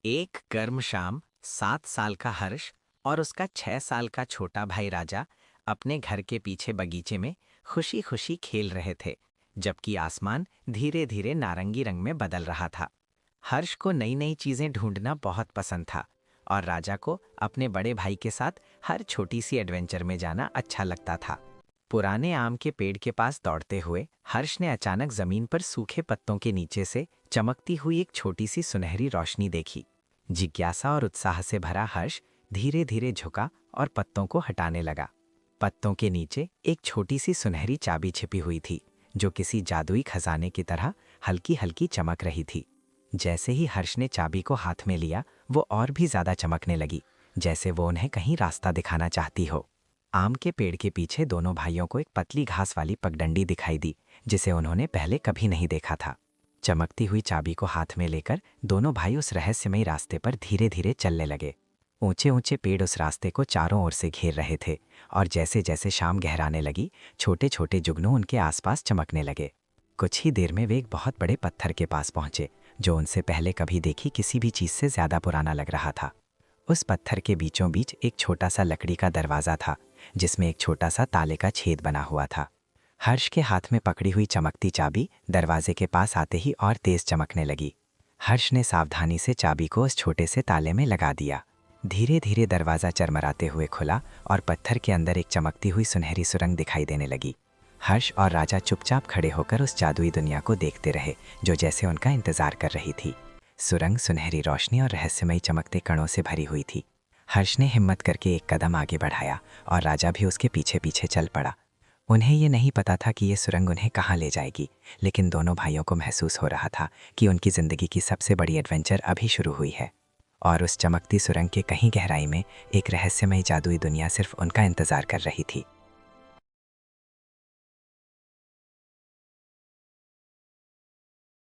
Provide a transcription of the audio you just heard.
एक गर्म शाम 7 साल का हर्ष और उसका 6 साल का छोटा भाई राजा अपने घर के पीछे बगीचे में खुशी खुशी खेल रहे थे, जबकि आसमान धीरे धीरे नारंगी रंग में बदल रहा था। हर्ष को नई नई चीजें ढूंढना बहुत पसंद था और राजा को अपने बड़े भाई के साथ हर छोटी सी एडवेंचर में जाना अच्छा लगता था। पुराने आम के पेड़ के पास दौड़ते हुए हर्ष ने अचानक जमीन पर सूखे पत्तों के नीचे से चमकती हुई एक छोटी सी सुनहरी रोशनी देखी। जिज्ञासा और उत्साह से भरा हर्ष धीरे धीरे झुका और पत्तों को हटाने लगा। पत्तों के नीचे एक छोटी सी सुनहरी चाबी छिपी हुई थी, जो किसी जादुई खजाने की तरह हल्की हल्की चमक रही थी। जैसे ही हर्ष ने चाबी को हाथ में लिया, वो और भी ज्यादा चमकने लगी, जैसे वो उन्हें कहीं रास्ता दिखाना चाहती हो। आम के पेड़ के पीछे दोनों भाइयों को एक पतली घास वाली पगडंडी दिखाई दी, जिसे उन्होंने पहले कभी नहीं देखा था। चमकती हुई चाबी को हाथ में लेकर दोनों भाई उस रहस्यमयी रास्ते पर धीरे धीरे चलने लगे। ऊंचे ऊंचे पेड़ उस रास्ते को चारों ओर से घेर रहे थे और जैसे जैसे शाम गहराने लगी, छोटे छोटे जुगनू उनके आसपास चमकने लगे। कुछ ही देर में वे एक बहुत बड़े पत्थर के पास पहुंचे, जो उनसे पहले कभी देखी किसी भी चीज से ज्यादा पुराना लग रहा था। उस पत्थर के बीचों बीच एक छोटा सा लकड़ी का दरवाजा था, जिसमें एक छोटा सा ताले का छेद बना हुआ था। हर्ष के हाथ में पकड़ी हुई चमकती चाबी दरवाजे के पास आते ही और तेज चमकने लगी। हर्ष ने सावधानी से चाबी को उस छोटे से ताले में लगा दिया। धीरे धीरे दरवाजा चरमराते हुए खुला और पत्थर के अंदर एक चमकती हुई सुनहरी सुरंग दिखाई देने लगी। हर्ष और राजा चुपचाप खड़े होकर उस जादुई दुनिया को देखते रहे, जो जैसे उनका इंतजार कर रही थी। सुरंग सुनहरी रोशनी और रहस्यमयी चमकते कणों से भरी हुई थी। हर्ष ने हिम्मत करके एक कदम आगे बढ़ाया और राजा भी उसके पीछे पीछे चल पड़ा। उन्हें ये नहीं पता था कि ये सुरंग उन्हें कहाँ ले जाएगी, लेकिन दोनों भाइयों को महसूस हो रहा था कि उनकी जिंदगी की सबसे बड़ी एडवेंचर अभी शुरू हुई है। और उस चमकती सुरंग के कहीं गहराई में एक रहस्यमयी जादुई दुनिया सिर्फ उनका इंतजार कर रही थी।